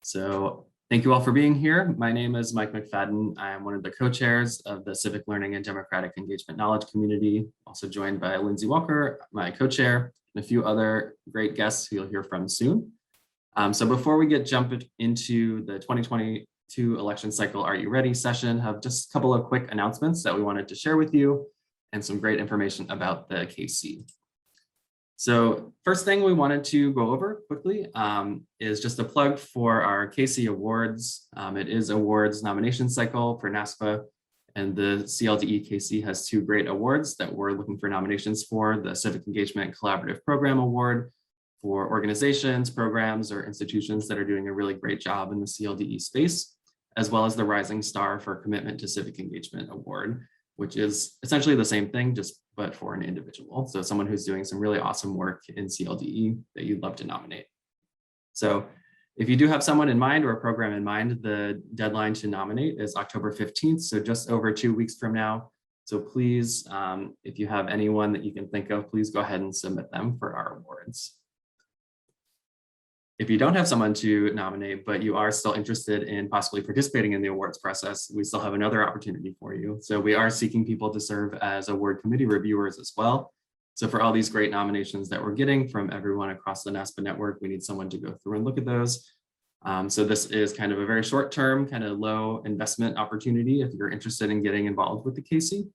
So thank you all for being here. My name is Mike McFadden. I am one of the co-chairs of the Civic Learning and Democratic Engagement Knowledge Community, also joined by Lindsay Walker, my co-chair, and a few other great guests who you'll hear from soon. So before we jump into the 2022 election cycle Are You Ready session, have just a couple of quick announcements that we wanted to share with you and some great information about the KC. So first thing we wanted to go over quickly is just a plug for our KC Awards. It is awards nomination cycle for NASPA, and the CLDE KC has two great awards that we're looking for nominations for: the Civic Engagement Collaborative Program Award for organizations, programs, or institutions that are doing a really great job in the CLDE space, as well as the Rising Star for Commitment to Civic Engagement Award, which is essentially the same thing, but for an individual. So someone who's doing some really awesome work in CLDE that you'd love to nominate. So if you do have someone in mind or a program in mind, the deadline to nominate is October 15th, so just over 2 weeks from now. So please, if you have anyone that you can think of, please go ahead and submit them for our awards. If you don't have someone to nominate, but you are still interested in possibly participating in the awards process, we still have another opportunity for you. So we are seeking people to serve as award committee reviewers as well. So for all these great nominations that we're getting from everyone across the NASPA network, we need someone to go through and look at those. So this is kind of a very short-term, kind of low investment opportunity if you're interested in getting involved with the KC.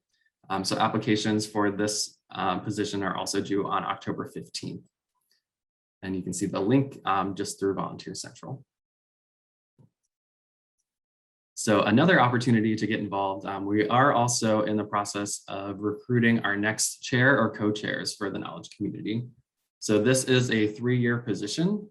So applications for this position are also due on October 15th. And you can see the link just through Volunteer Central. So another opportunity to get involved, we are also in the process of recruiting our next chair or co-chairs for the knowledge community. So this is a 3-year position.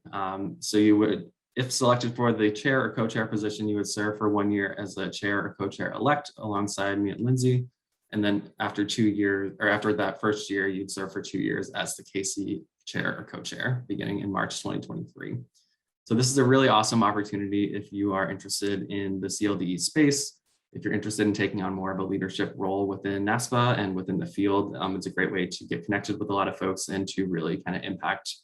So you would, if selected for the chair or co-chair position, you would serve for 1 year as the chair or co-chair elect alongside me and Lindsay. And then after 2 years, or after that first year, you'd serve for 2 years as the KC chair or co-chair beginning in March 2023. So this is a really awesome opportunity if you are interested in the CLDE space, if you're interested in taking on more of a leadership role within NASPA and within the field. It's a great way to get connected with a lot of folks and to really kind of impact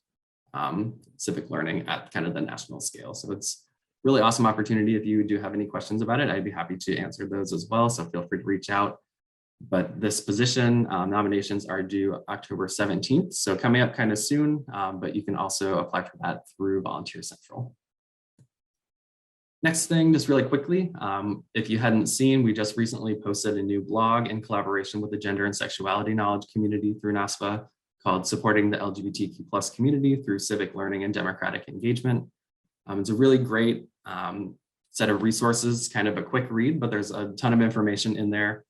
civic learning at kind of the national scale. So it's a really awesome opportunity. If you do have any questions about it, I'd be happy to answer those as well. So feel free to reach out. But this position nominations are due October 17th. So coming up kind of soon, but you can also apply for that through Volunteer Central. Next thing, just really quickly, if you hadn't seen, we just recently posted a new blog in collaboration with the Gender and Sexuality Knowledge Community through NASPA called Supporting the LGBTQ+ Community Through Civic Learning and Democratic Engagement. It's a really great set of resources, kind of a quick read, but there's a ton of information in there.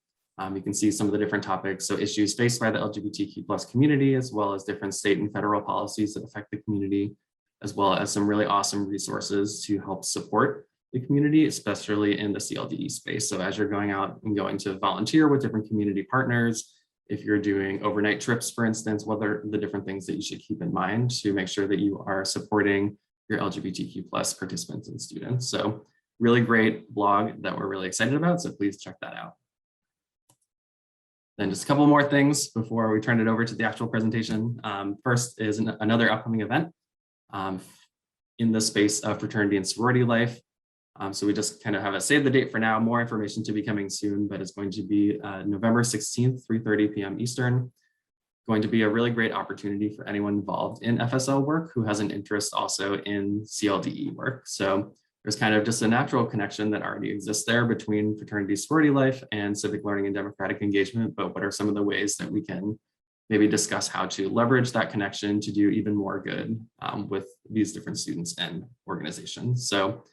You can see some of the different topics, so issues faced by the LGBTQ+ community, as well as different state and federal policies that affect the community, as well as some really awesome resources to help support the community, especially in the CLDE space. So as you're going out and going to volunteer with different community partners, if you're doing overnight trips, for instance, what are the different things that you should keep in mind to make sure that you are supporting your LGBTQ+ participants and students. So really great blog that we're really excited about, so please check that out. Then just a couple more things before we turn it over to the actual presentation. First is another upcoming event in the space of fraternity and sorority life. So we just kind of have a save the date for now, more information to be coming soon, but it's going to be November 16th, 3:30 p.m. Eastern. Going to be a really great opportunity for anyone involved in FSL work who has an interest also in CLDE work. So there's kind of just a natural connection that already exists there between fraternity sorority life and civic learning and democratic engagement, but what are some of the ways that we can maybe discuss how to leverage that connection to do even more good with these different students and organizations. So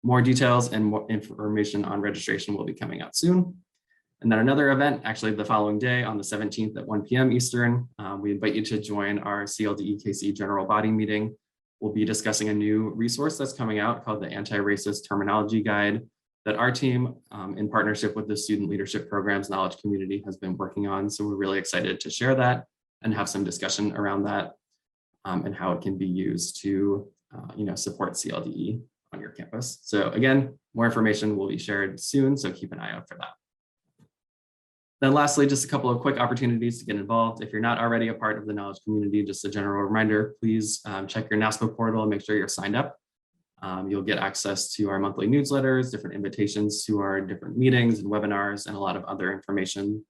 more details and more information on registration will be coming out soon. And then another event, actually the following day on the 17th at 1 p.m. Eastern, we invite you to join our CLDE KC General Body meeting. We'll be discussing a new resource that's coming out called the Anti-Racist Terminology Guide that our team, in partnership with the Student Leadership Programs Knowledge Community, has been working on. So we're really excited to share that and have some discussion around that and how it can be used to support CLDE on your campus. So again, more information will be shared soon, so keep an eye out for that. Then lastly, just a couple of quick opportunities to get involved. If you're not already a part of the knowledge community, just a general reminder, please check your NASPA portal and make sure you're signed up. You'll get access to our monthly newsletters, different invitations to our different meetings and webinars, and a lot of other information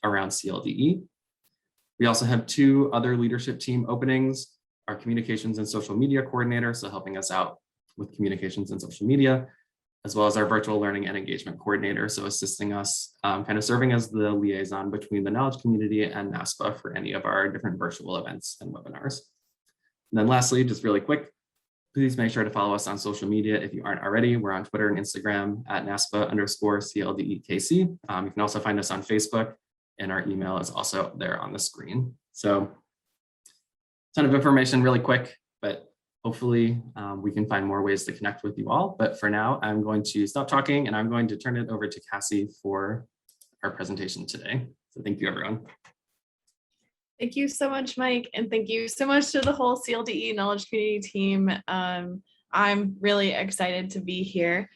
around CLDE. We also have 2 other leadership team openings, our communications and social media coordinator, so helping us out with communications and social media, as well as our virtual learning and engagement coordinator, so assisting us, kind of serving as the liaison between the knowledge community and NASPA for any of our different virtual events and webinars. And then lastly, just really quick, please make sure to follow us on social media if you aren't already. We're on Twitter and Instagram at NASPA_CLDEKC. You can also find us on Facebook, and our email is also there on the screen. So, ton of information really quick, but hopefully we can find more ways to connect with you all. But for now, I'm going to stop talking and I'm going to turn it over to Cassie for our presentation today. So thank you, everyone. Thank you so much, Mike. And thank you so much to the whole CLDE Knowledge Community team. I'm really excited to be here.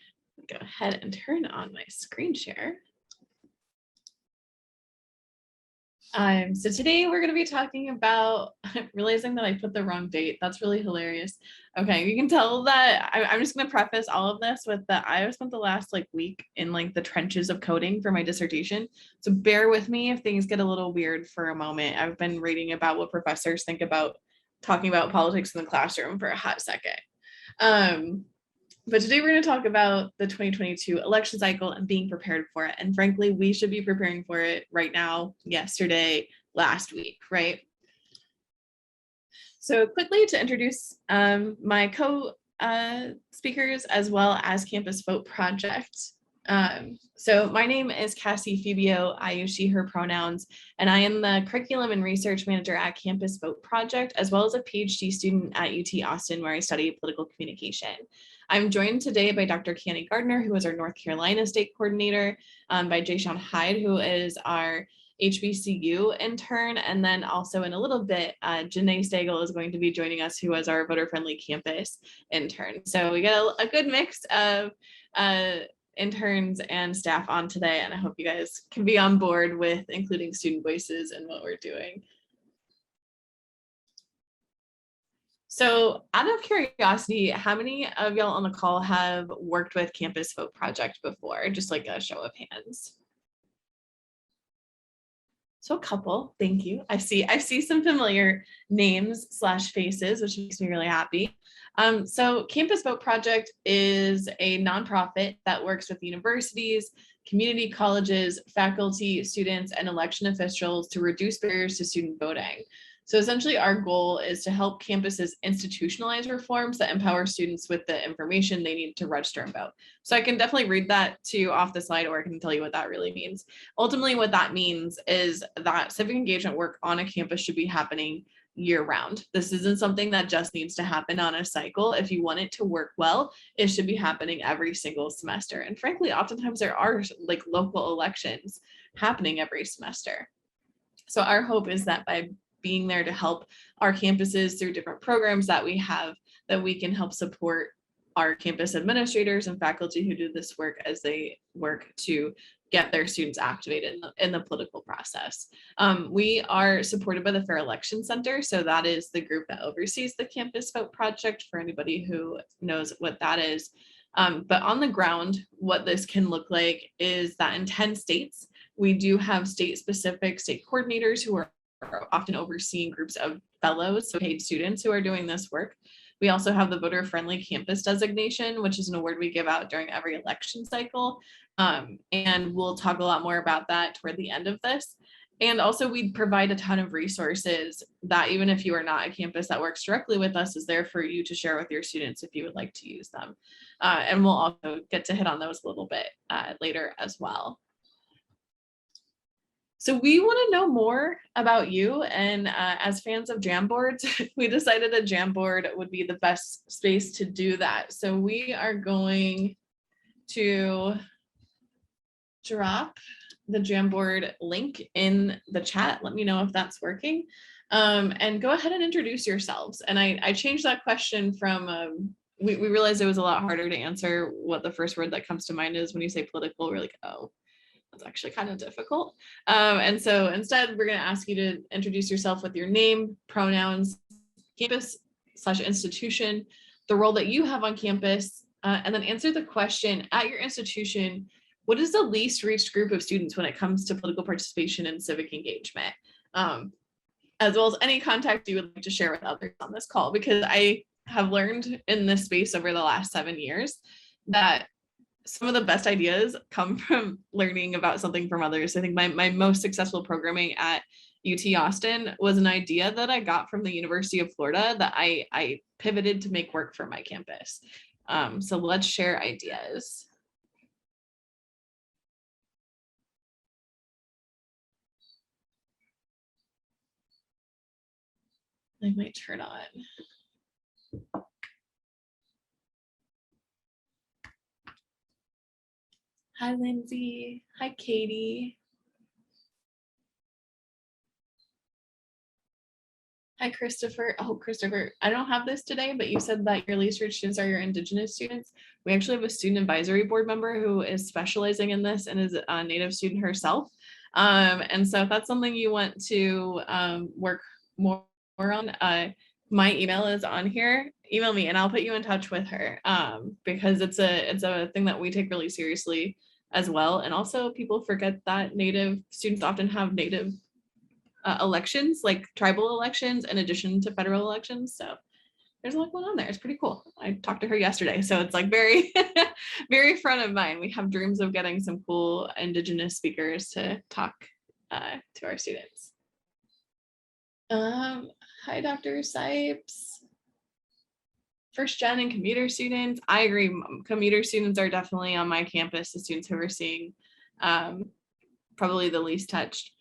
Go ahead and turn on my screen share. So today we're going to be talking about, realizing that I put the wrong date. That's really hilarious. Okay, you can tell that I'm just going to preface all of this with that I spent the last week in the trenches of coding for my dissertation. So bear with me if things get a little weird for a moment. I've been reading about what professors think about talking about politics in the classroom for a hot second. But today we're going to talk about the 2022 election cycle and being prepared for it. And frankly, we should be preparing for it right now, yesterday, last week, right? So quickly to introduce my co-speakers as well as Campus Vote Project. So my name is Cassie Fibio. I use she, her pronouns, and I am the Curriculum and Research Manager at Campus Vote Project, as well as a PhD student at UT Austin, where I study political communication. I'm joined today by Dr. Kiani Gardner, who is our North Carolina State Coordinator, by Jayshawn Hyde, who is our HBCU intern, and then also in a little bit, Janae Stagel is going to be joining us, who is our voter-friendly campus intern. So we got a good mix of interns and staff on today, and I hope you guys can be on board with including student voices in what we're doing. So out of curiosity, how many of y'all on the call have worked with Campus Vote Project before? Just a show of hands. So a couple, thank you. I see some familiar names / faces, which makes me really happy. So Campus Vote Project is a nonprofit that works with universities, community colleges, faculty, students, and election officials to reduce barriers to student voting. So essentially our goal is to help campuses institutionalize reforms that empower students with the information they need to register and vote. So I can definitely read that to you off the slide, or I can tell you what that really means. Ultimately, what that means is that civic engagement work on a campus should be happening year round. This isn't something that just needs to happen on a cycle. If you want it to work well, it should be happening every single semester. And frankly, oftentimes there are local elections happening every semester. So our hope is that by being there to help our campuses through different programs that we have, that we can help support our campus administrators and faculty who do this work as they work to get their students activated in the political process. We are supported by the Fair Election Center. So that is the group that oversees the Campus Vote Project, for anybody who knows what that is. But on the ground, what this can look like is that in 10 states, we do have state-specific state coordinators who are often overseeing groups of fellows, so paid students who are doing this work. We also have the voter-friendly campus designation, which is an award we give out during every election cycle. And we'll talk a lot more about that toward the end of this. And also we provide a ton of resources that even if you are not a campus that works directly with us, is there for you to share with your students if you would like to use them. And we'll also get to hit on those a little bit later as well. So we want to know more about you, and as fans of Jamboards, we decided a Jamboard would be the best space to do that. So we are going to drop the Jamboard link in the chat. Let me know if that's working, and go ahead and introduce yourselves. And I changed that question from, we realized it was a lot harder to answer what the first word that comes to mind is when you say political. We're like, oh, that's actually kind of difficult. And so instead, we're going to ask you to introduce yourself with your name, pronouns, campus / institution, the role that you have on campus, and then answer the question at your institution, what is the least reached group of students when it comes to political participation and civic engagement? As well as any contact you would like to share with others on this call, because I have learned in this space over the last 7 years that some of the best ideas come from learning about something from others. I think my most successful programming at UT Austin was an idea that I got from the University of Florida that I pivoted to make work for my campus. So let's share ideas. I might turn on. Hi, Lindsay. Hi, Katie. Hi, Christopher. Oh, Christopher, I don't have this today, but you said that your least reached students are your Indigenous students. We actually have a student advisory board member who is specializing in this and is a Native student herself. And so if that's something you want to work more on, my email is on here. Email me and I'll put you in touch with her, because it's a thing that we take really seriously as well. And also people forget that Native students often have Native elections, like tribal elections, in addition to federal elections. So there's a lot going on there. It's pretty cool. I talked to her yesterday, so it's like very, very front of mind. We have dreams of getting some cool Indigenous speakers to talk to our students. Hi, Dr. Sipes. First gen and commuter students. I agree. Commuter students are definitely on my campus, the students who are seeing probably the least touched.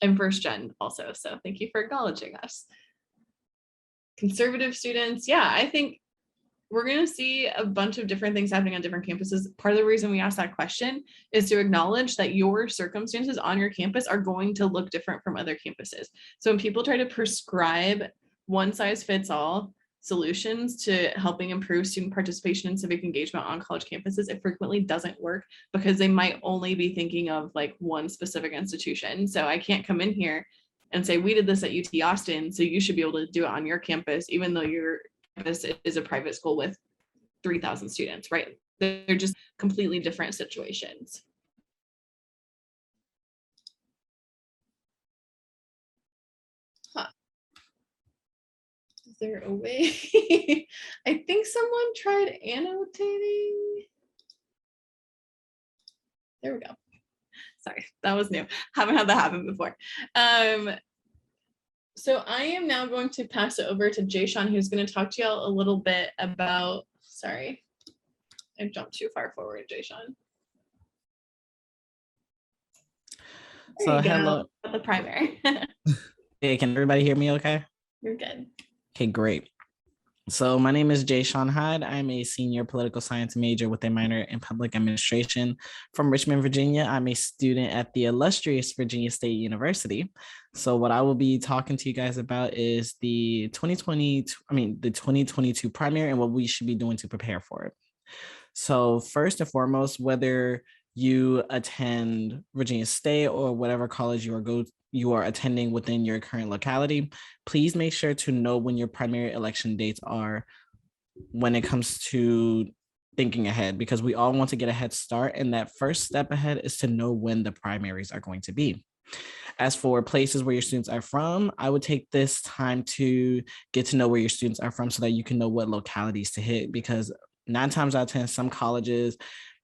And first gen also. So thank you for acknowledging us. Conservative students. Yeah, I think we're going to see a bunch of different things happening on different campuses. Part of the reason we asked that question is to acknowledge that your circumstances on your campus are going to look different from other campuses. So when people try to prescribe one size fits all solutions to helping improve student participation and civic engagement on college campuses, it frequently doesn't work because they might only be thinking of like one specific institution. So I can't come in here and say, we did this at UT Austin, so you should be able to do it on your campus, even though your campus is a private school with 3,000 students, right? They're just completely different situations. Huh. Is there a way? I think someone tried annotating. There we go. Sorry, that was new. Haven't had that happen before. So I am now going to pass it over to Jayshawn, who's going to talk to y'all a little bit about, sorry, I jumped too far forward, Jayshawn. So hello. The primary. Hey, can everybody hear me okay? You're good. Okay, great. So my name is Jayshawn Hyde. I'm a senior political science major with a minor in public administration from Richmond, Virginia. I'm a student at the illustrious Virginia State University. So what I will be talking to you guys about is the 2022 primary and what we should be doing to prepare for it. So first and foremost, whether you attend Virginia State or whatever college you are attending within your current locality, please make sure to know when your primary election dates are when it comes to thinking ahead, because we all want to get a head start. And that first step ahead is to know when the primaries are going to be. As for places where your students are from, I would take this time to get to know where your students are from so that you can know what localities to hit, because 9 times out of 10, some colleges,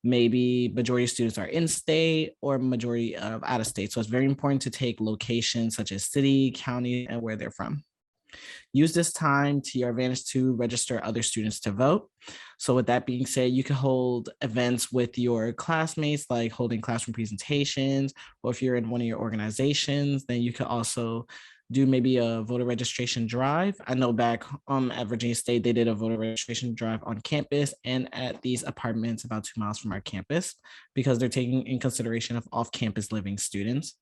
maybe majority of students are in state or majority of out of state. So it's very important to take locations such as city, county, and where they're from. Use this time to your advantage to register other students to vote. So with that being said, you can hold events with your classmates, like holding classroom presentations, or if you're in one of your organizations, then you could also do maybe a voter registration drive. I know back at Virginia State, they did a voter registration drive on campus and at these apartments about 2 miles from our campus, because they're taking in consideration of off-campus living students.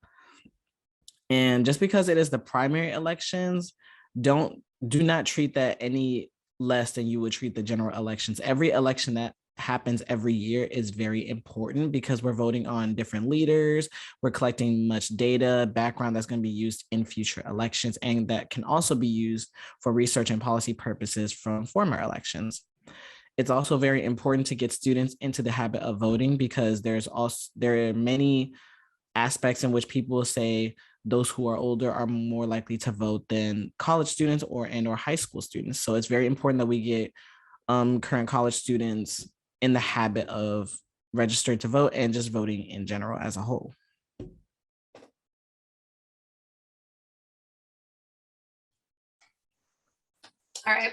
And just because it is the primary elections, do not treat that any less than you would treat the general elections. Every election that happens every year is very important because we're voting on different leaders. We're collecting much data, background that's going to be used in future elections, and that can also be used for research and policy purposes from former elections. It's also very important to get students into the habit of voting because there are many aspects in which people will say those who are older are more likely to vote than college students or high school students. So it's very important that we get current college students in the habit of registering to vote and just voting in general as a whole. All right.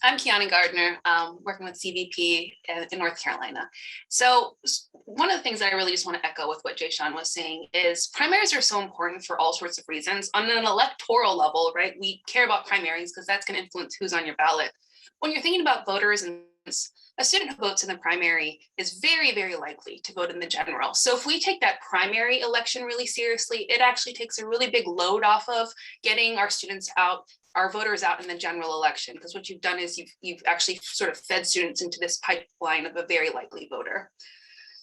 I'm Kiana Gardner, working with CVP in North Carolina. So one of the things that I really just want to echo with what Jay Sean was saying is primaries are so important for all sorts of reasons. On an electoral level, right, we care about primaries because that's going to influence who's on your ballot. When you're thinking about voters, and a student who votes in the primary is very, very likely to vote in the general. So if we take that primary election really seriously, it actually takes a really big load off of getting our students out, our voters out in the general election, because what you've done is you've actually sort of fed students into this pipeline of a very likely voter.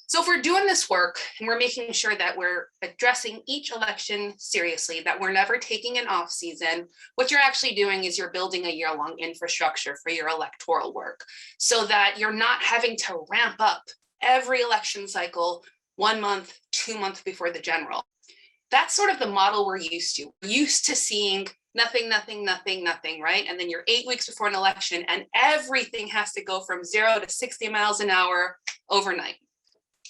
So if we're doing this work and we're making sure that we're addressing each election seriously, that we're never taking an off season, what you're actually doing is you're building a year-long infrastructure for your electoral work so that you're not having to ramp up every election cycle 1 month, 2 months before the general. That's sort of the model we're used to. We're used to seeing nothing, nothing, nothing, nothing, right? And then you're 8 weeks before an election and everything has to go from 0 to 60 miles an hour overnight.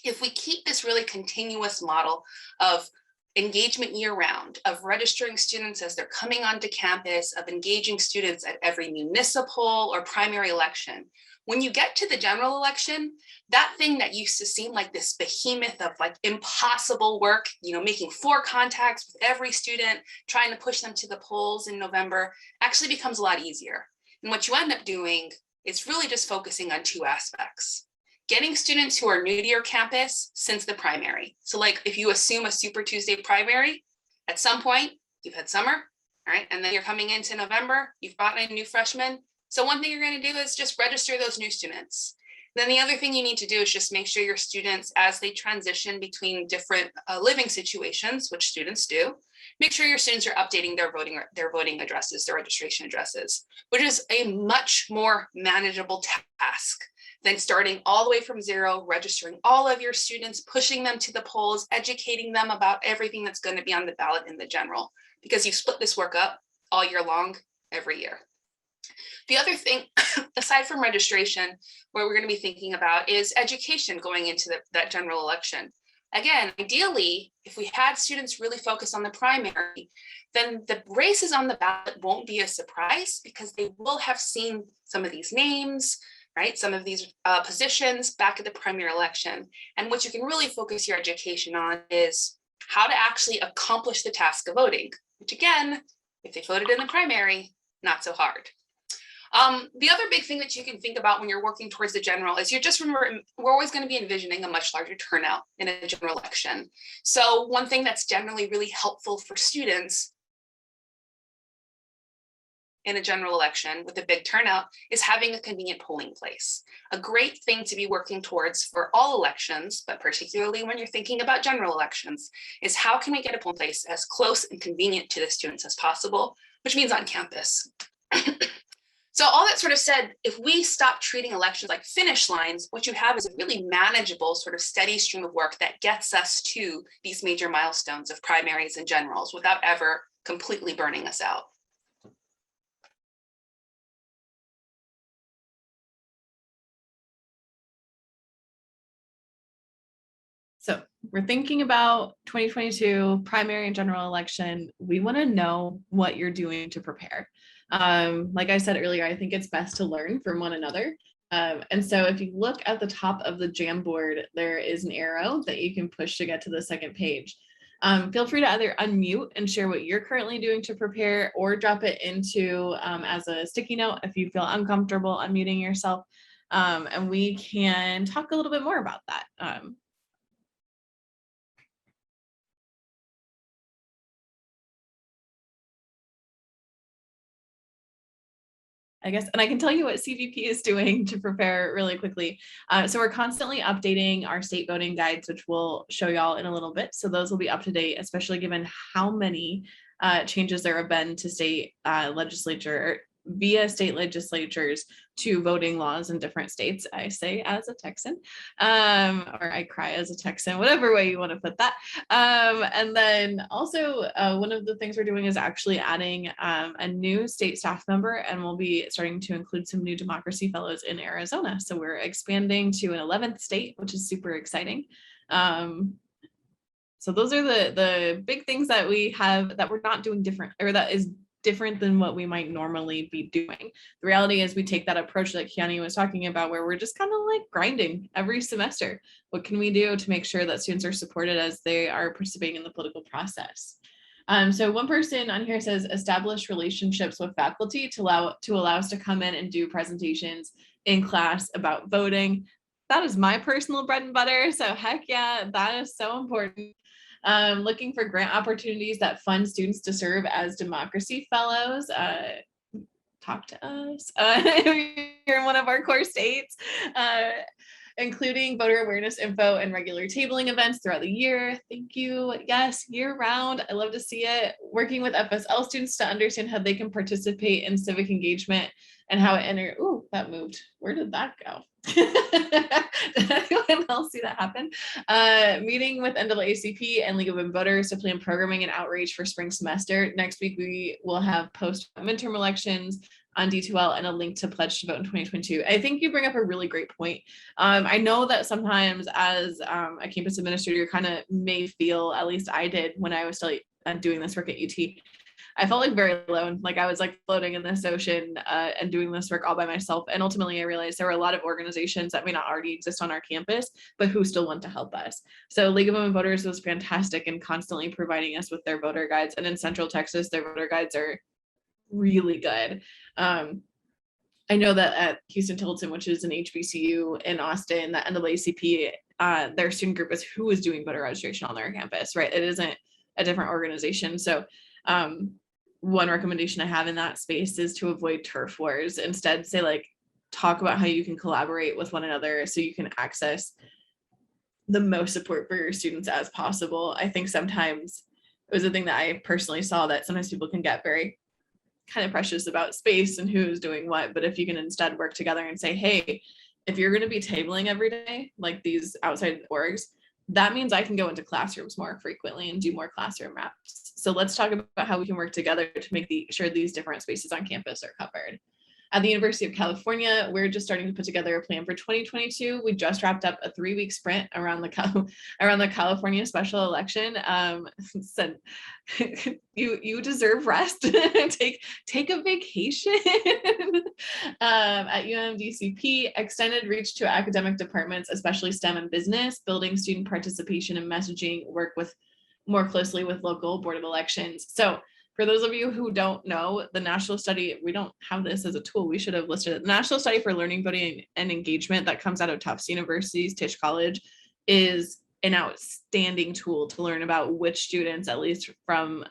If we keep this really continuous model of engagement year-round, of registering students as they're coming onto campus, of engaging students at every municipal or primary election, when you get to the general election, that thing that used to seem like this behemoth of like impossible work, making 4 contacts with every student, trying to push them to the polls in November, actually becomes a lot easier. And what you end up doing is really just focusing on 2 aspects. Getting students who are new to your campus since the primary. So like if you assume a Super Tuesday primary, at some point you've had summer, all right? And then you're coming into November, you've brought in new freshmen. So one thing you're going to do is just register those new students. Then the other thing you need to do is just make sure your students, as they transition between different living situations, which students do, make sure your students are updating their voting addresses, their registration addresses, which is a much more manageable task than starting all the way from 0, registering all of your students, pushing them to the polls, educating them about everything that's going to be on the ballot in the general, because you split this work up all year long, every year. The other thing, aside from registration, what we're going to be thinking about is education going into that general election. Again, ideally, if we had students really focus on the primary, then the races on the ballot won't be a surprise because they will have seen some of these names, right? Some of these positions back at the primary election. And what you can really focus your education on is how to actually accomplish the task of voting, which again, if they voted in the primary, not so hard. The other big thing that you can think about when you're working towards the general is just remember, we're always going to be envisioning a much larger turnout in a general election. So one thing that's generally really helpful for students in a general election with a big turnout is having a convenient polling place. A great thing to be working towards for all elections, but particularly when you're thinking about general elections, is how can we get a polling place as close and convenient to the students as possible, which means on campus. So all that sort of said, if we stop treating elections like finish lines, what you have is a really manageable sort of steady stream of work that gets us to these major milestones of primaries and generals without ever completely burning us out. So we're thinking about 2022 primary and general election. We want to know what you're doing to prepare. Like I said earlier, I think it's best to learn from one another. And so if you look at the top of the Jamboard, there is an arrow that you can push to get to the second page. Feel free to either unmute and share what you're currently doing to prepare, or drop it into as a sticky note if you feel uncomfortable unmuting yourself. And we can talk a little bit more about that. I guess, and I can tell you what CVP is doing to prepare really quickly. So we're constantly updating our state voting guides, which we'll show y'all in a little bit. So those will be up to date, especially given how many changes there have been to state legislature via state legislatures to voting laws in different states. I say as a Texan, or I cry as a Texan, whatever way you want to put that. And then also one of the things we're doing is actually adding a new state staff member, and we'll be starting to include some new democracy fellows in Arizona. So we're expanding to an 11th state, which is super exciting. So those are the big things that we have that we're not doing different, or that is different than what we might normally be doing. The reality is we take that approach that Kiani was talking about, where we're just kind of like grinding every semester. What can we do to make sure that students are supported as they are participating in the political process? So one person on here says establish relationships with faculty to allow us to come in and do presentations in class about voting. That is my personal bread and butter. So heck yeah, that is so important. Looking for grant opportunities that fund students to serve as democracy fellows. Talk to us. You're in one of our core states. Including voter awareness info and regular tabling events throughout the year. Thank you. Yes, year round. I love to see it. Working with FSL students to understand how they can participate in civic engagement and how it ooh, that moved. Where did that go? Did anyone else see that happen? Meeting with NAACP and League of Women Voters to plan programming and outreach for spring semester. Next week, we will have post midterm elections on D2L and a link to pledge to vote in 2022. I think you bring up a really great point. I know that sometimes as a campus administrator, you kind of may feel, at least I did when I was still doing this work at UT, I felt like very alone, like I was like floating in this ocean and doing this work all by myself. And ultimately I realized there were a lot of organizations that may not already exist on our campus, but who still want to help us. So League of Women Voters was fantastic in constantly providing us with their voter guides. And in Central Texas, their voter guides are really good. I know that at Houston-Tillotson, which is an HBCU in Austin, that NAACP, their student group is who is doing voter registration on their campus, right? It isn't a different organization. So one recommendation I have in that space is to avoid turf wars. Instead, say like, talk about how you can collaborate with one another so you can access the most support for your students as possible. I think sometimes it was a thing that I personally saw, that sometimes people can get very kind of precious about space and who's doing what. But if you can instead work together and say, hey, if you're going to be tabling every day, like these outside orgs, that means I can go into classrooms more frequently and do more classroom maps. So let's talk about how we can work together to make sure these different spaces on campus are covered. At the University of California, we're just starting to put together a plan for 2022. We just wrapped up a 3-week sprint around the California special election. Said you deserve rest. take a vacation. At UMDCP, extended reach to academic departments, especially STEM and business, building student participation and messaging, work with more closely with local board of elections. So for those of you who don't know, the national study, we don't have this as a tool. We should have listed it. The National Study for Learning, Voting, and Engagement that comes out of Tufts University's Tisch College is an outstanding tool to learn about which students, at least from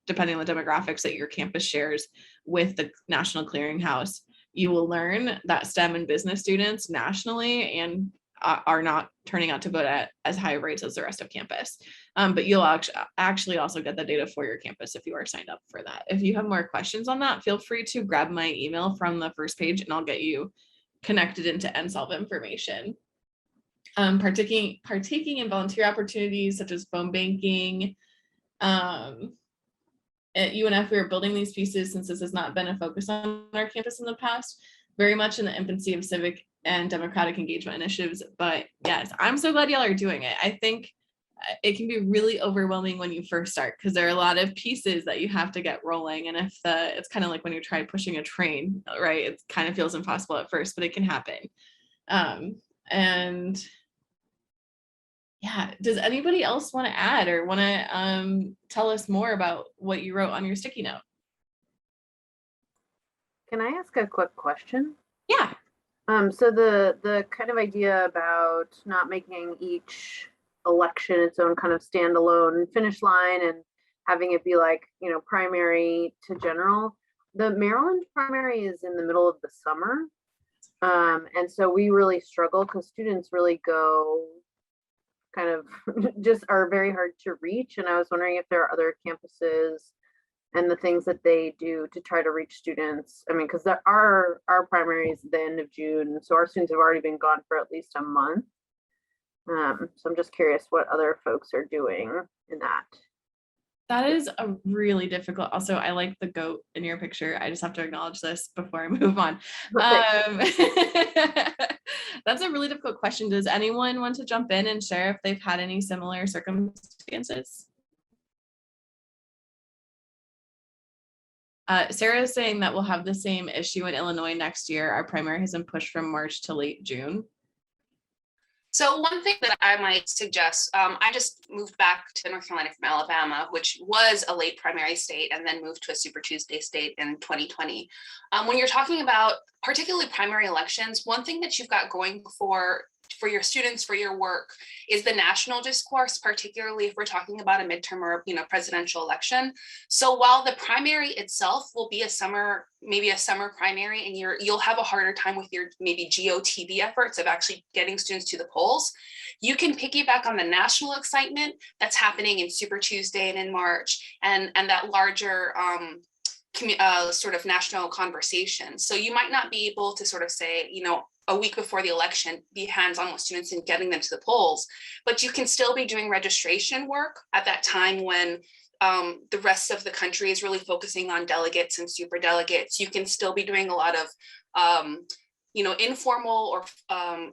depending on the demographics that your campus shares with the National Clearinghouse. You will learn that STEM and business students nationally and are not turning out to vote at as high rates as the rest of campus. But you'll actually also get the data for your campus if you are signed up for that. If you have more questions on that, feel free to grab my email from the first page and I'll get you connected into NSOLV information. Partaking in volunteer opportunities such as phone banking. At UNF, we are building these pieces since this has not been a focus on our campus in the past, very much in the infancy of civic and democratic engagement initiatives. But yes, I'm so glad y'all are doing it. I think it can be really overwhelming when you first start because there are a lot of pieces that you have to get rolling. And if it's kind of like when you try pushing a train, right? It kind of feels impossible at first, but it can happen. And yeah, does anybody else want to add or want to tell us more about what you wrote on your sticky note? Can I ask a quick question? Yeah. So the kind of idea about not making each election its own kind of standalone finish line and having it be like, primary to general. the Maryland primary is in the middle of the summer. And so we really struggle because students really go kind of just are very hard to reach. And I was wondering if there are other campuses and the things that they do to try to reach students. I mean, because our primary is the end of June, so our students have already been gone for at least a month. So I'm just curious what other folks are doing in that. That is a really difficult. Also, I like the goat in your picture. I just have to acknowledge this before I move on. That's a really difficult question. Does anyone want to jump in and share if they've had any similar circumstances? Sarah is saying that we'll have the same issue in Illinois next year. Our primary has been pushed from March to late June. So one thing that I might suggest, I just moved back to North Carolina from Alabama, which was a late primary state, and then moved to a Super Tuesday state in 2020. When you're talking about particularly primary elections, one thing that you've got going for your students, for your work, is the national discourse, particularly if we're talking about a midterm or presidential election. So while the primary itself will be maybe a summer primary, and you'll have a harder time with your maybe GOTV efforts of actually getting students to the polls, you can piggyback on the national excitement that's happening in Super Tuesday and in March, and that larger sort of national conversation. So you might not be able to sort of say, a week before the election, be hands-on with students and getting them to the polls, but you can still be doing registration work at that time when the rest of the country is really focusing on delegates and super delegates. You can still be doing a lot of informal or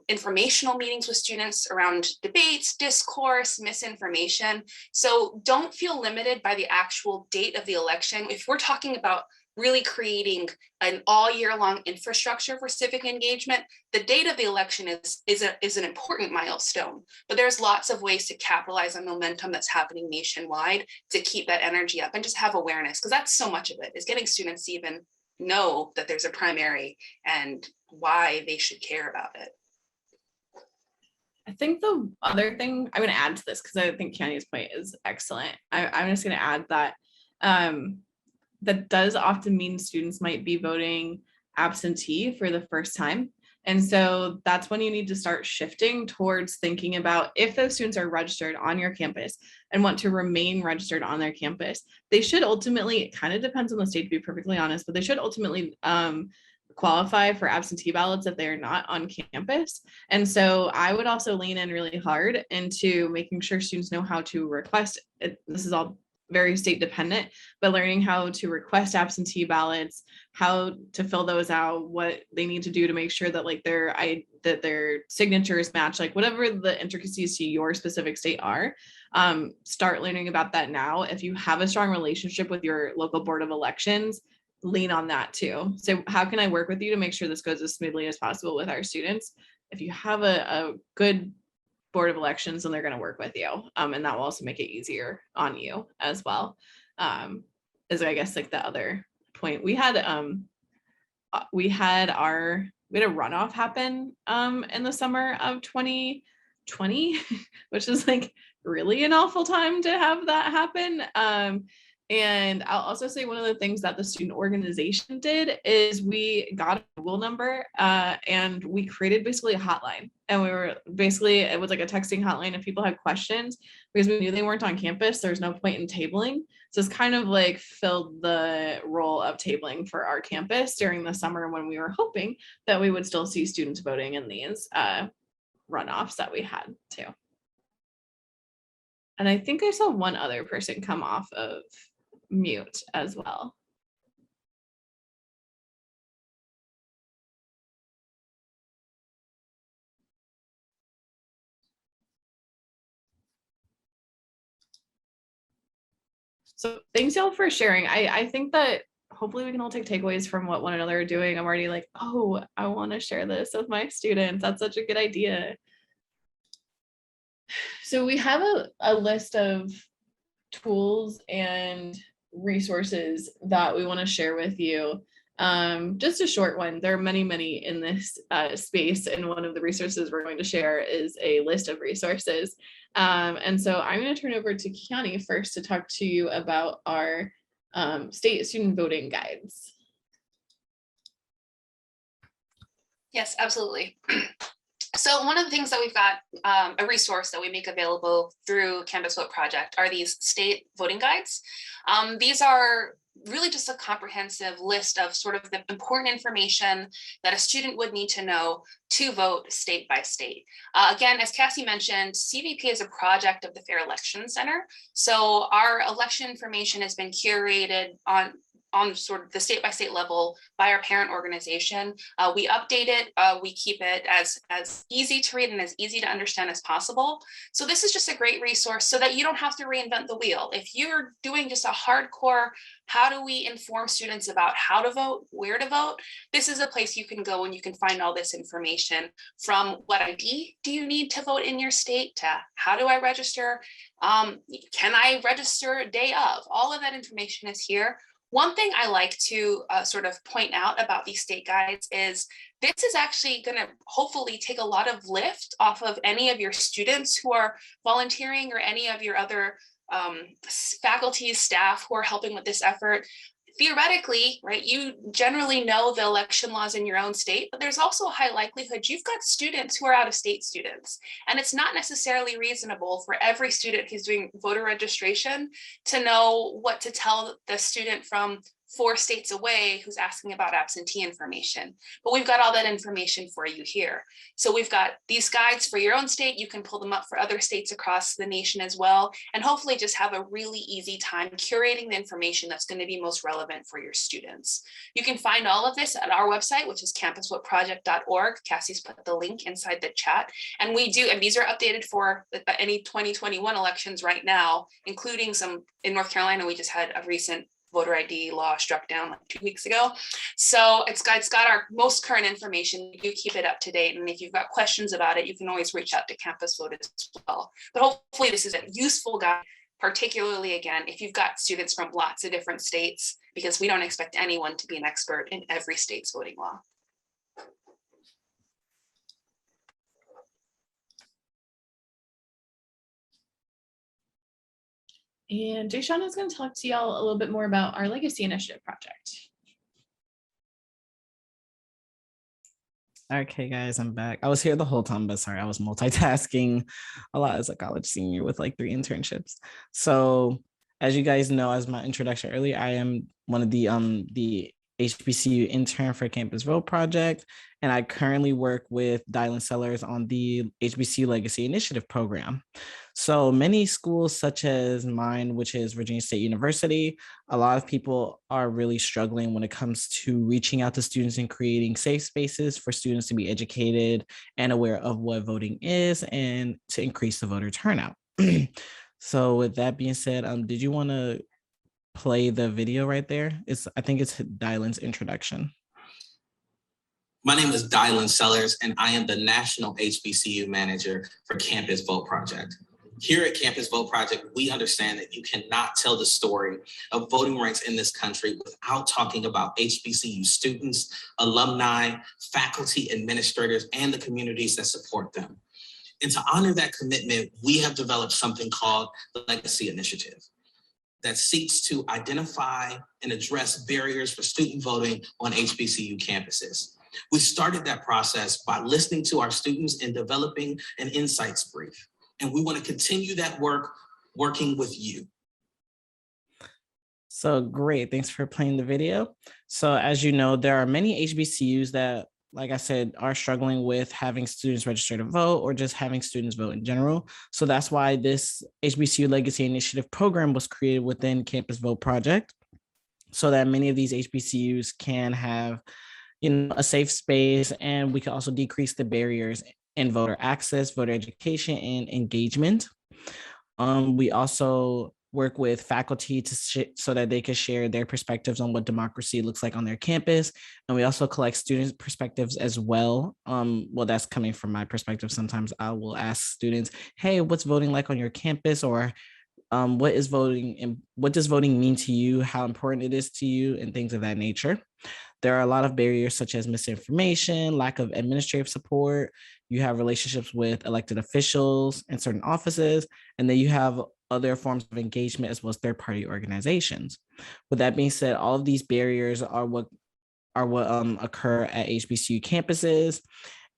informational meetings with students around debates, discourse, misinformation. So don't feel limited by the actual date of the election. If we're talking about really creating an all year long infrastructure for civic engagement, the date of the election is an important milestone, but there's lots of ways to capitalize on momentum that's happening nationwide to keep that energy up and just have awareness, because that's so much of it, is getting students to even know that there's a primary and why they should care about it. I think the other thing I'm going to add to this, because I think Kiani's point is excellent. I'm just going to add that that does often mean students might be voting absentee for the first time. And so that's when you need to start shifting towards thinking about, if those students are registered on your campus and want to remain registered on their campus, they should ultimately, it kind of depends on the state to be perfectly honest, but they should ultimately qualify for absentee ballots if they are not on campus. And so I would also lean in really hard into making sure students know how to request it. This is all very state dependent, but learning how to request absentee ballots, how to fill those out, what they need to do to make sure that their signatures match, like whatever the intricacies to your specific state are, start learning about that now. If you have a strong relationship with your local board of elections, lean on that too. So how can I work with you to make sure this goes as smoothly as possible with our students? If you have a good board of elections, and they're going to work with you, and that will also make it easier on you as well. Is I guess like the other point we had a runoff happen in the summer of 2020, which is like really an awful time to have that happen. And I'll also say one of the things that the student organization did is we got a Google number and we created basically a hotline. And it was like a texting hotline if people had questions, because we knew they weren't on campus. There's no point in tabling. So it's kind of like filled the role of tabling for our campus during the summer when we were hoping that we would still see students voting in these runoffs that we had too. And I think I saw one other person come off of mute as well. So thanks y'all for sharing. I think that hopefully we can all take takeaways from what one another are doing. I'm already like, oh, I want to share this with my students. That's such a good idea. So we have a list of tools and resources that we want to share with you. Just a short one. There are many in this space, and one of the resources we're going to share is a list of resources. And so I'm going to turn over to Kiani first to talk to you about our state student voting guides. Yes, absolutely. So one of the things that we've got, a resource that we make available through Campus Vote Project are these state voting guides. These are really just a comprehensive list of sort of the important information that a student would need to know to vote state by state. Again, as Cassie mentioned, CVP is a project of the Fair Election Center. So our election information has been curated on sort of the state by state level by our parent organization. We update it, we keep it as easy to read and as easy to understand as possible. So this is just a great resource so that you don't have to reinvent the wheel. If you're doing just a hardcore, how do we inform students about how to vote, where to vote? This is a place you can go and you can find all this information, from what ID do you need to vote in your state to how do I register? Can I register day of? All of that information is here. One thing I like to sort of point out about these state guides is this is actually going to hopefully take a lot of lift off of any of your students who are volunteering or any of your other faculty, staff who are helping with this effort. Theoretically, right, you generally know the election laws in your own state, but there's also a high likelihood you've got students who are out of state students. And it's not necessarily reasonable for every student who's doing voter registration to know what to tell the student from 4 states away who's asking about absentee information. But we've got all that information for you here. So we've got these guides for your own state. You can pull them up for other states across the nation as well, and hopefully just have a really easy time curating the information that's going to be most relevant for your students. You can find all of this at our website, which is campusvoteproject.org. Cassie's put the link inside the chat. And we do, and these are updated for any 2021 elections right now, including some in North Carolina. We just had a recent voter ID law struck down like 2 weeks ago. So it's got our most current information. You keep it up to date. And if you've got questions about it, you can always reach out to Campus Vote as well. But hopefully this is a useful guide, particularly again, if you've got students from lots of different states, because we don't expect anyone to be an expert in every state's voting law. And Jay Sean is going to talk to y'all a little bit more about our Legacy Initiative project. Okay, guys, I'm back. I was here the whole time, but sorry, I was multitasking a lot as a college senior with like 3 internships. So as you guys know, as my introduction earlier, I am one of the HBCU intern for Campus Vote Project, and I currently work with Dylan Sellers on the HBCU Legacy Initiative program. So many schools such as mine, which is Virginia State University, a lot of people are really struggling when it comes to reaching out to students and creating safe spaces for students to be educated and aware of what voting is and to increase the voter turnout. So with that being said, did you want to play the video right there? I think it's Dylan's introduction. My name is Dylan Sellers, and I am the National HBCU Manager for Campus Vote Project. Here at Campus Vote Project, we understand that you cannot tell the story of voting rights in this country without talking about HBCU students, alumni, faculty, administrators, and the communities that support them. And to honor that commitment, we have developed something called the Legacy Initiative that seeks to identify and address barriers for student voting on HBCU campuses. We started that process by listening to our students and developing an insights brief. And we want to continue that work working with you. So great, thanks for playing the video. So as you know, there are many HBCUs that, like I said, are struggling with having students register to vote or just having students vote in general. So that's why this HBCU Legacy Initiative program was created within Campus Vote Project, so that many of these HBCUs can have, a safe space, and we can also decrease the barriers in voter access, voter education, and engagement. We also work with faculty so that they can share their perspectives on what democracy looks like on their campus. And we also collect student perspectives as well. Well, that's coming from my perspective. Sometimes I will ask students, hey, what's voting like on your campus? Or what is voting and what does voting mean to you? How important it is to you, and things of that nature. There are a lot of barriers such as misinformation, lack of administrative support. You have relationships with elected officials in certain offices, and then you have other forms of engagement as well as third-party organizations. With that being said, all of these barriers are what are what occur at HBCU campuses.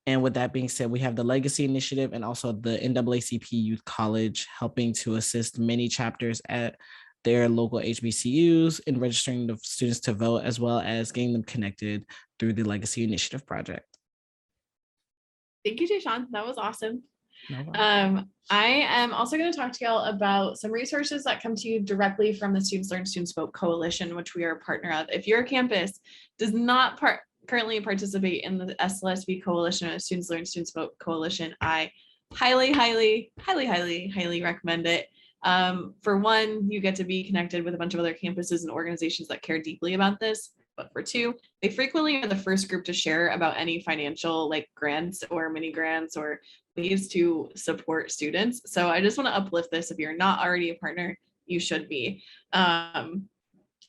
And with that being said, we have the Legacy Initiative and also the NAACP Youth College helping to assist many chapters at their local HBCUs in registering the students to vote, as well as getting them connected through the Legacy Initiative project. Thank you, Jayshawn. That was awesome. No problem. I am also going to talk to y'all about some resources that come to you directly from the Students Learn, Students Vote Coalition, which we are a partner of. If your campus does not currently participate in the SLSV Coalition or Students Learn, Students Vote Coalition, I highly, highly, highly, highly, highly recommend it. For one, you get to be connected with a bunch of other campuses and organizations that care deeply about this. But for two, they frequently are the first group to share about any financial like grants or mini grants or ways to support students. So I just want to uplift this. If you're not already a partner, you should be.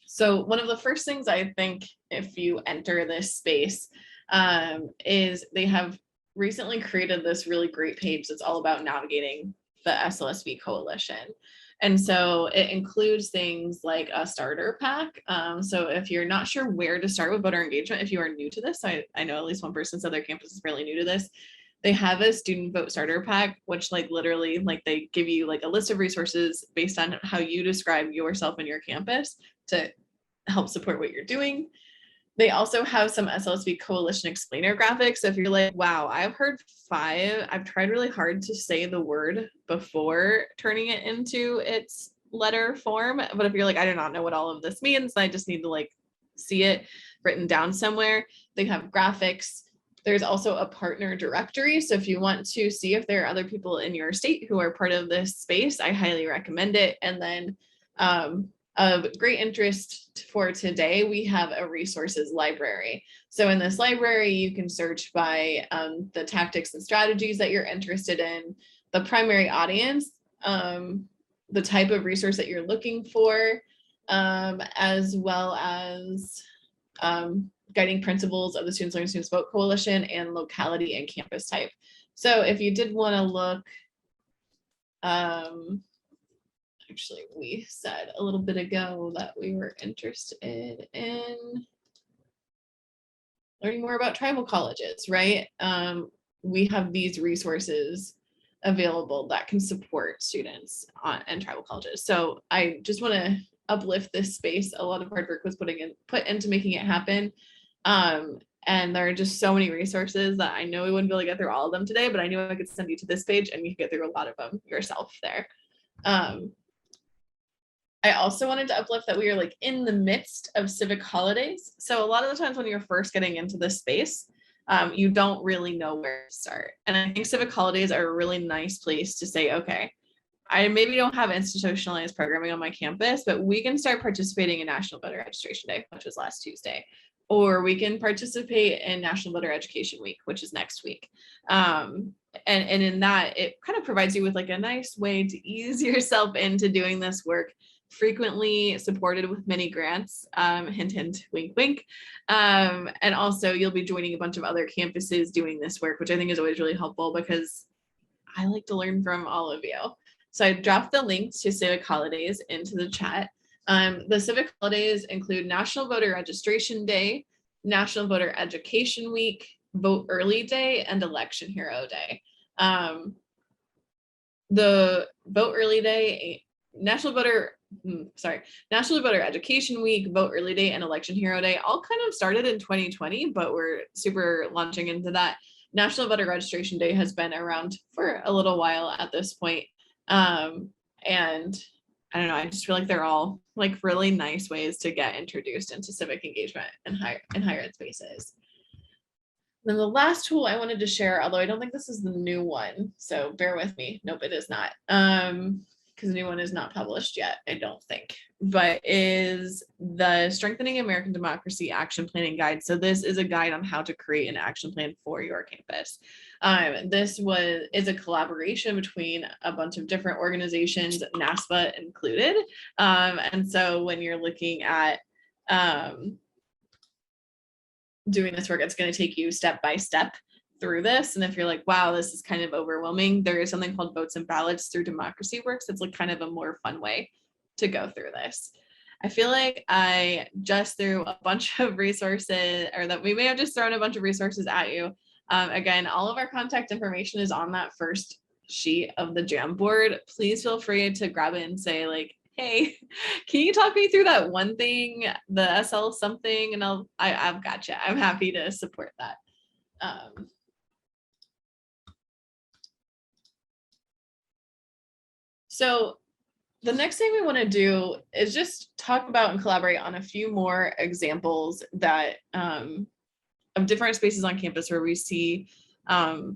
So one of the first things I think if you enter this space is they have recently created this really great page that's all about navigating the SLSV Coalition. And so it includes things like a starter pack. So if you're not sure where to start with voter engagement, if you are new to this, I know at least one person said their campus is fairly new to this. They have a student vote starter pack, which like literally like they give you like a list of resources based on how you describe yourself and your campus to help support what you're doing. They also have some SLSV Coalition explainer graphics. So if you're like, wow, I've tried really hard to say the word before turning it into its letter form. But if you're like, I do not know what all of this means, I just need to like see it written down somewhere. They have graphics. There's also a partner directory. So if you want to see if there are other people in your state who are part of this space, I highly recommend it. And then of great interest for today, we have a resources library. So in this library, you can search by the tactics and strategies that you're interested in, the primary audience, the type of resource that you're looking for, as well as guiding principles of the Students Learn, Students Vote Coalition and locality and campus type. So if you did want to look, actually, we said a little bit ago that we were interested in learning more about tribal colleges, right? We have these resources available that can support students and tribal colleges. So I just want to uplift this space. A lot of hard work was put into making it happen. And there are just so many resources that I know we wouldn't be able to get through all of them today, but I knew I could send you to this page and you could get through a lot of them yourself there. I also wanted to uplift that we are like in the midst of Civic Holidays. So a lot of the times when you're first getting into this space, you don't really know where to start. And I think Civic Holidays are a really nice place to say, okay, I maybe don't have institutionalized programming on my campus, but we can start participating in National Voter Registration Day, which was last Tuesday. Or we can participate in National Voter Education Week, which is next week. And in that, it kind of provides you with like a nice way to ease yourself into doing this work, frequently supported with many grants, hint, hint, wink, wink. And also you'll be joining a bunch of other campuses doing this work, which I think is always really helpful because I like to learn from all of you. So I dropped the link to Civic Holidays into the chat. The Civic Holidays include National Voter Registration Day, National Voter Education Week, Vote Early Day, and Election Hero Day. The Vote Early Day, National Voter Education Week, Vote Early Day, and Election Hero Day all kind of started in 2020, but we're super launching into that. National Voter Registration Day has been around for a little while at this point. And I don't know, I just feel like they're all like really nice ways to get introduced into civic engagement in higher ed spaces. Then the last tool I wanted to share, although I don't think this is the new one, so bear with me. Nope, it is not. Because the new one is not published yet, I don't think, but is the Strengthening American Democracy Action Planning Guide. So this is a guide on how to create an action plan for your campus. This is a collaboration between a bunch of different organizations, NASPA included. And so when you're looking at doing this work, it's going to take you step by step through this. And if you're like, wow, this is kind of overwhelming, there is something called Votes and Ballots Through Democracy Works. It's like kind of a more fun way to go through this. I feel like I just threw a bunch of resources, or that we may have just thrown a bunch of resources at you. Again, all of our contact information is on that first sheet of the Jamboard. Please feel free to grab it and say like, hey, can you talk me through that one thing, the SL something? And I've got you. I'm happy to support that. So the next thing we want to do is just talk about and collaborate on a few more examples that of different spaces on campus where we see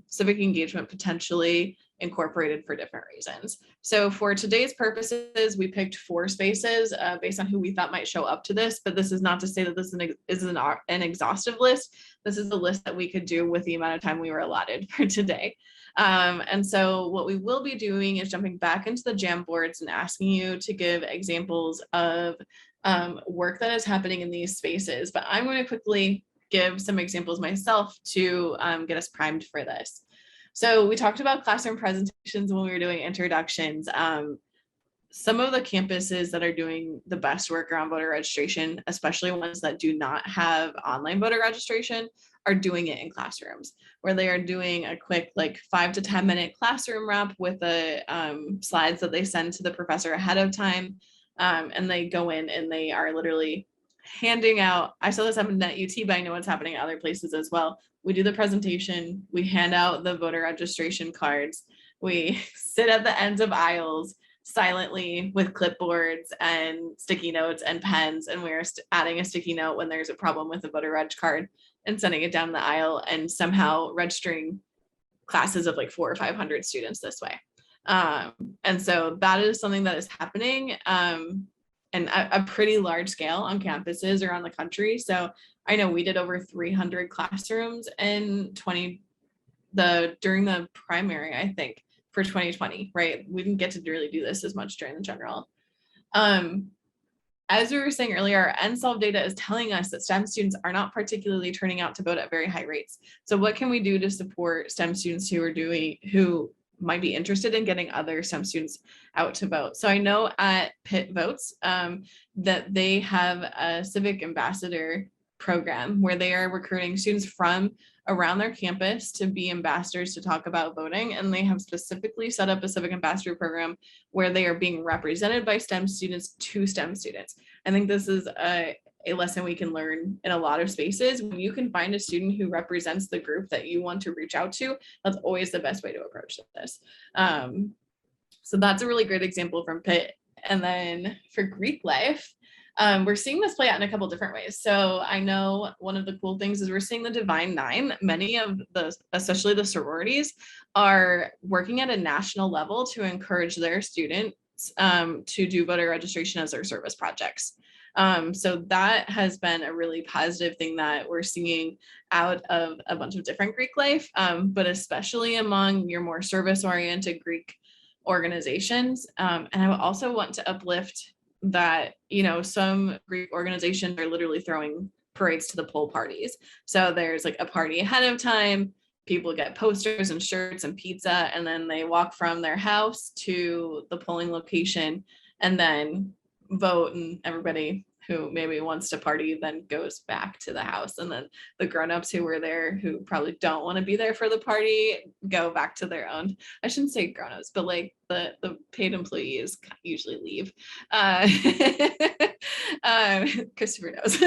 civic engagement potentially incorporated for different reasons. So for today's purposes, we picked 4 spaces based on who we thought might show up to this, but this is not to say that this is an exhaustive list. This is the list that we could do with the amount of time we were allotted for today. And so what we will be doing is jumping back into the Jamboards and asking you to give examples of work that is happening in these spaces. But I'm going to quickly give some examples myself to get us primed for this. So we talked about classroom presentations when we were doing introductions. Some of the campuses that are doing the best work around voter registration, especially ones that do not have online voter registration, are doing it in classrooms, where they are doing a quick like 5 to 10 minute classroom wrap with the slides that they send to the professor ahead of time. And they go in and they are literally handing out, I saw this happen at UT, but I know what's happening at other places as well. We do the presentation, we hand out the voter registration cards, we sit at the ends of aisles silently with clipboards and sticky notes and pens, and we're adding a sticky note when there's a problem with a voter reg card and sending it down the aisle, and somehow registering classes of like 400 or 500 students this way. And so that is something that is happening and a pretty large scale on campuses around the country. So I know we did over 300 classrooms in during the primary, I think, for 2020, right? We didn't get to really do this as much during the general. As we were saying earlier, our NSOLVE data is telling us that STEM students are not particularly turning out to vote at very high rates. So what can we do to support STEM students who might be interested in getting other STEM students out to vote? So I know at Pitt Votes that they have a civic ambassador program where they are recruiting students from around their campus to be ambassadors to talk about voting. And they have specifically set up a civic ambassador program where they are being represented by STEM students to STEM students. I think this is a lesson we can learn in a lot of spaces. When you can find a student who represents the group that you want to reach out to, that's always the best way to approach this. So that's a really great example from Pitt. And then for Greek life, we're seeing this play out in a couple different ways. So I know one of the cool things is we're seeing the Divine Nine. Many of especially the sororities, are working at a national level to encourage their students to do voter registration as their service projects. So that has been a really positive thing that we're seeing out of a bunch of different Greek life, but especially among your more service-oriented Greek organizations. And I also want to uplift that, some Greek organizations are literally throwing parades to the poll parties. So there's like a party ahead of time, people get posters and shirts and pizza, and then they walk from their house to the polling location and then vote, and everybody who maybe wants to party then goes back to the house, and then the grown-ups who were there who probably don't want to be there for the party go back to their own, I shouldn't say grown-ups, but like the paid employees usually leave. Christopher knows.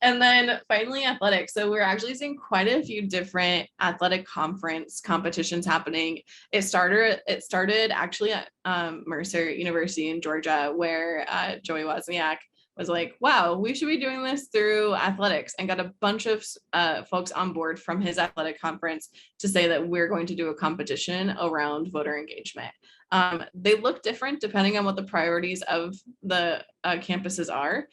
And then finally, athletics. So we're actually seeing quite a few different athletic conference competitions happening. It started actually at Mercer University in Georgia, where Joey Wozniak was like, wow, we should be doing this through athletics, and got a bunch of folks on board from his athletic conference to say that we're going to do a competition around voter engagement. They look different depending on what the priorities of the campuses are.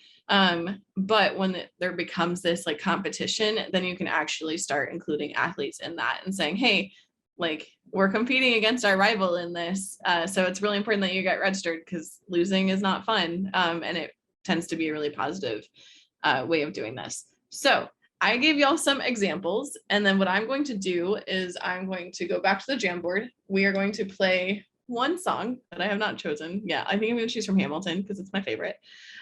But when there becomes this like competition, then you can actually start including athletes in that and saying, hey, like we're competing against our rival in this. So it's really important that you get registered, because losing is not fun. And it tends to be a really positive way of doing this. So I gave y'all some examples, and then what I'm going to do is I'm going to go back to the Jamboard. We are going to play one song that I have not chosen. Yeah, I think I'm gonna choose from Hamilton because it's my favorite.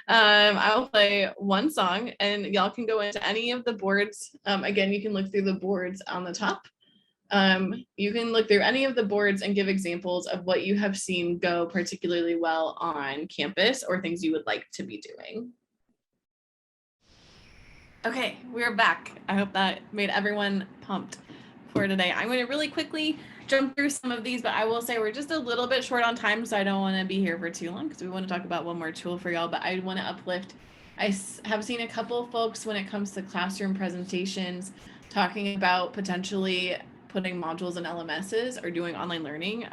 I will play one song and y'all can go into any of the boards. Again, you can look through the boards on the top. You can look through any of the boards and give examples of what you have seen go particularly well on campus or things you would like to be doing. Okay, we're back. I hope that made everyone pumped for today. I'm going to really quickly jump through some of these, but I will say we're just a little bit short on time, so I don't want to be here for too long because we want to talk about one more tool for y'all, but I want to uplift. I have seen a couple folks when it comes to classroom presentations talking about potentially putting modules in LMSs or doing online learning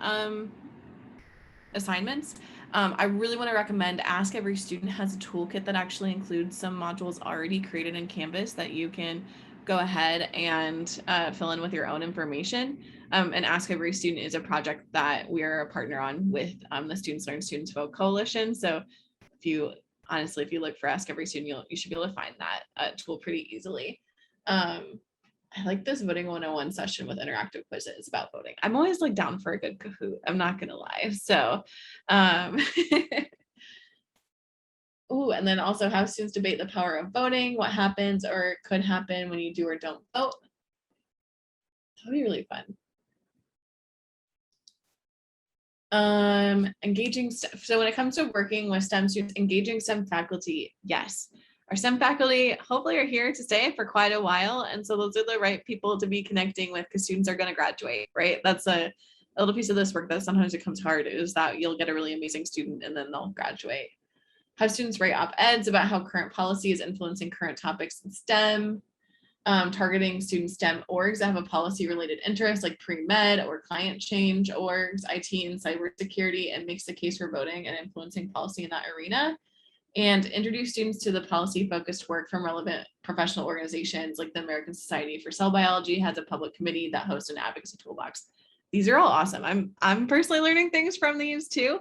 assignments. I really want to recommend Ask Every Student has a toolkit that actually includes some modules already created in Canvas that you can go ahead and fill in with your own information. And Ask Every Student is a project that we're a partner on with the Students Learn, Students Vote Coalition. So if you look for Ask Every Student, you should be able to find that tool pretty easily. I like this voting 101 session with interactive quizzes about voting. I'm always like down for a good Kahoot. I'm not gonna lie. So, ooh, and then also have students debate the power of voting, what happens or could happen when you do or don't vote. That'd be really fun. Engaging, so when it comes to working with STEM students, engaging STEM faculty, yes. Our STEM faculty hopefully are here to stay for quite a while. And so those are the right people to be connecting with because students are going to graduate, right? That's a little piece of this work that sometimes becomes hard is that you'll get a really amazing student and then they'll graduate. Have students write op-eds about how current policy is influencing current topics in STEM, targeting student STEM orgs that have a policy related interest like pre-med or climate change orgs, IT and cybersecurity, and makes the case for voting and influencing policy in that arena. And introduce students to the policy-focused work from relevant professional organizations like the American Society for Cell Biology has a public committee that hosts an advocacy toolbox. These are all awesome. I'm personally learning things from these too,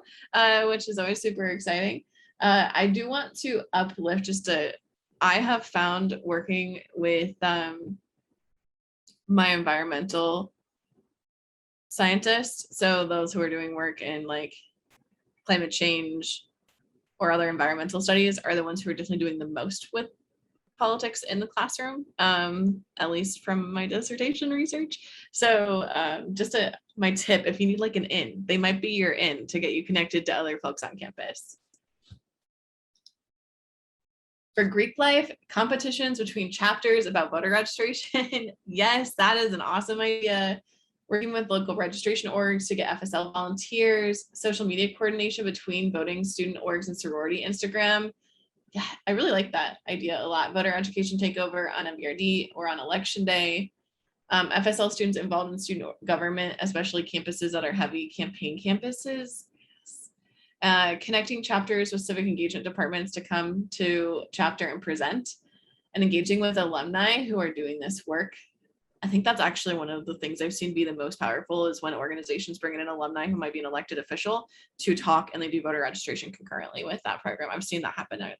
which is always super exciting. I do want to uplift I have found working with my environmental scientists, so those who are doing work in like climate change, or other environmental studies are the ones who are definitely doing the most with politics in the classroom, at least from my dissertation research. So my tip, if you need like an in, they might be your in to get you connected to other folks on campus. For Greek life, competitions between chapters about voter registration. Yes, that is an awesome idea. Working with local registration orgs to get FSL volunteers, social media coordination between voting student orgs and sorority Instagram. Yeah, I really like that idea a lot. Voter education takeover on MBRD or on election day. FSL students involved in student government, especially campuses that are heavy campaign campuses. Connecting chapters with civic engagement departments to come to chapter and present, and engaging with alumni who are doing this work. I think that's actually one of the things I've seen be the most powerful is when organizations bring in an alumni who might be an elected official to talk and they do voter registration concurrently with that program. I've seen that happen at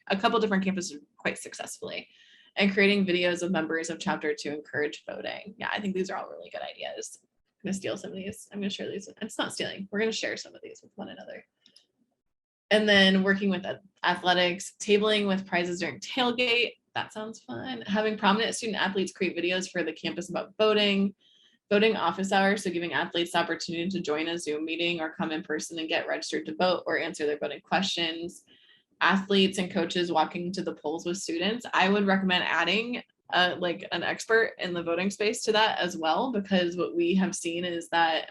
a couple different campuses quite successfully. And creating videos of members of chapter to encourage voting. Yeah, I think these are all really good ideas. I'm gonna steal some of these. I'm gonna share these. It's not stealing. We're gonna share some of these with one another. And then working with athletics, tabling with prizes during tailgate. That sounds fun. Having prominent student athletes create videos for the campus about voting office hours. So giving athletes the opportunity to join a Zoom meeting or come in person and get registered to vote or answer their voting questions. Athletes and coaches walking to the polls with students. I would recommend adding like an expert in the voting space to that as well, because what we have seen is that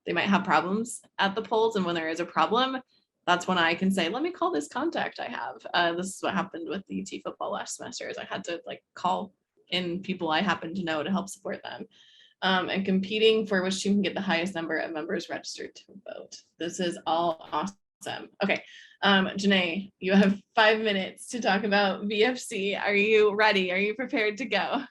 they might have problems at the polls. And when there is a problem, that's when I can say, let me call this contact I have. This is what happened with the UT football last semester is I had to like call in people I happen to know to help support them. And competing for which team can get the highest number of members registered to vote. This is all awesome. Okay, Janae, you have 5 minutes to talk about VFC. Are you ready? Are you prepared to go?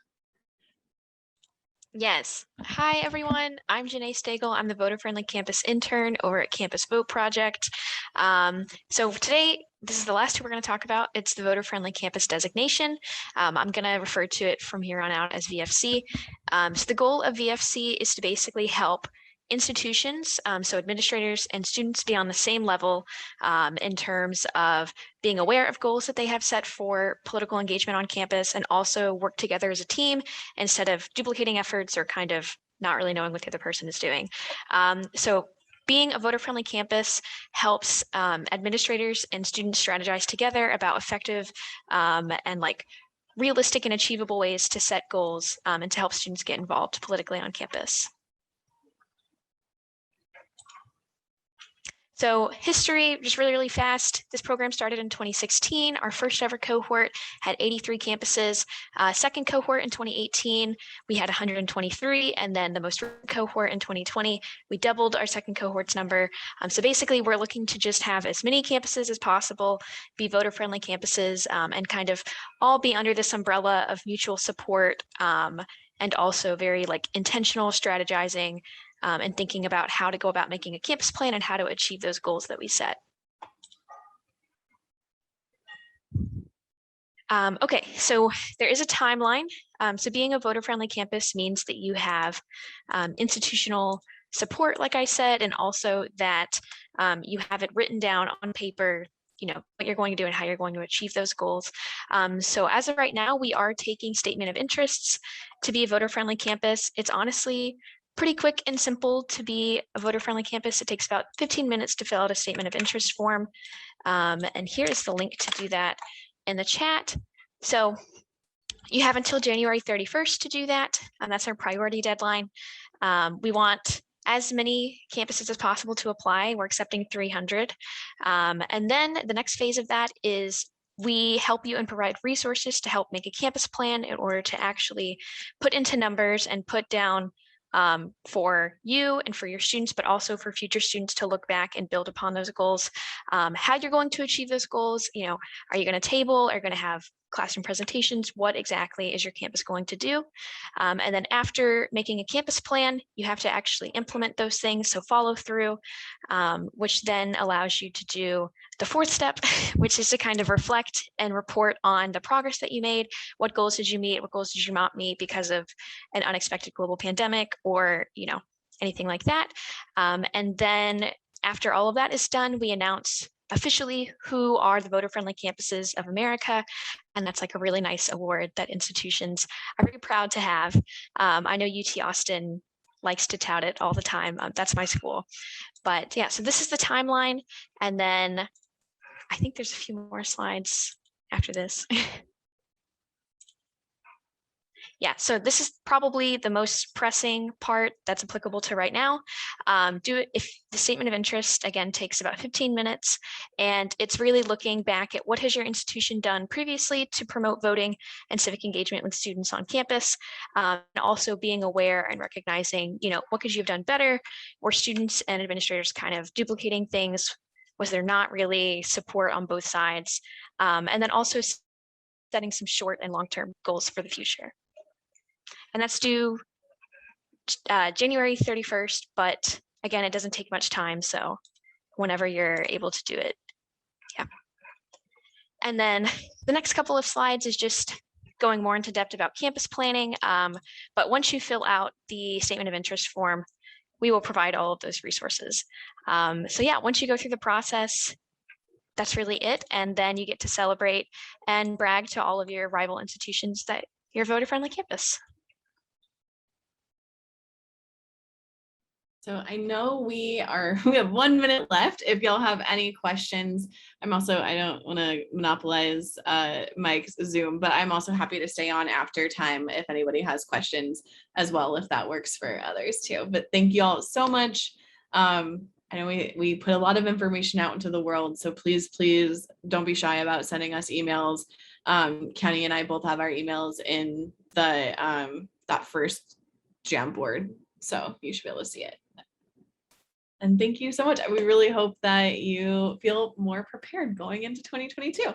Yes. Hi, everyone. I'm Janae Stagel. I'm the Voter Friendly Campus intern over at Campus Vote Project. So today, this is the last two we're going to talk about. It's the Voter Friendly Campus designation. I'm going to refer to it from here on out as VFC. So the goal of VFC is to basically help institutions, so administrators and students, be on the same level in terms of being aware of goals that they have set for political engagement on campus, and also work together as a team instead of duplicating efforts or kind of not really knowing what the other person is doing. So being a voter-friendly campus helps administrators and students strategize together about effective and like realistic and achievable ways to set goals and to help students get involved politically on campus. So history, just really, really fast. This program started in 2016. Our first ever cohort had 83 campuses. Second cohort in 2018, we had 123. And then the most recent cohort in 2020, we doubled our second cohort's number. So basically, we're looking to just have as many campuses as possible, be voter-friendly campuses, and kind of all be under this umbrella of mutual support and also very like intentional strategizing and thinking about how to go about making a campus plan and how to achieve those goals that we set. Okay, so there is a timeline. So being a voter-friendly campus means that you have institutional support, like I said, and also that you have it written down on paper, you know, what you're going to do and how you're going to achieve those goals. So as of right now, we are taking statement of interests to be a voter-friendly campus. It's honestly pretty quick and simple to be a voter-friendly campus. It takes about 15 minutes to fill out a statement of interest form. And here is the link to do that in the chat. So you have until January 31st to do that. That's our priority deadline. We want as many campuses as possible to apply. We're accepting 300. And then the next phase of that is we help you and provide resources to help make a campus plan in order to actually put into numbers and put down for you and for your students, but also for future students to look back and build upon those goals. How you're going to achieve those goals, you know, are you going to table? Are you going to have classroom presentations? What exactly is your campus going to do? And then after making a campus plan, you have to actually implement those things. So follow through, which then allows you to do the fourth step, which is to kind of reflect and report on the progress that you made. What goals did you meet? What goals did you not meet because of an unexpected global pandemic or, you know, anything like that. And then after all of that is done, we announce officially who are the voter-friendly campuses of America. And that's like a really nice award that institutions are very proud to have. I know UT Austin likes to tout it all the time. That's my school. But yeah, so this is the timeline. And then I think there's a few more slides after this. Yeah, so this is probably the most pressing part that's applicable to right now. If the statement of interest, again, takes about 15 minutes, and it's really looking back at what has your institution done previously to promote voting and civic engagement with students on campus, and also being aware and recognizing, you know, what could you have done better? Were students and administrators kind of duplicating things? Was there not really support on both sides? And then also setting some short and long-term goals for the future. And that's due January 31st, but again, it doesn't take much time. So whenever you're able to do it, yeah. And then the next couple of slides is just going more into depth about campus planning. But once you fill out the statement of interest form, we will provide all of those resources. So yeah, once you go through the process, that's really it. And then you get to celebrate and brag to all of your rival institutions that you're a voter-friendly campus. So I know we have 1 minute left. If y'all have any questions, I don't want to monopolize Mike's Zoom, but I'm also happy to stay on after time if anybody has questions as well, if that works for others too. But thank you all so much. I know we put a lot of information out into the world, so please don't be shy about sending us emails. Kenny and I both have our emails in the that first Jamboard, so you should be able to see it. And thank you so much. We really hope that you feel more prepared going into 2022.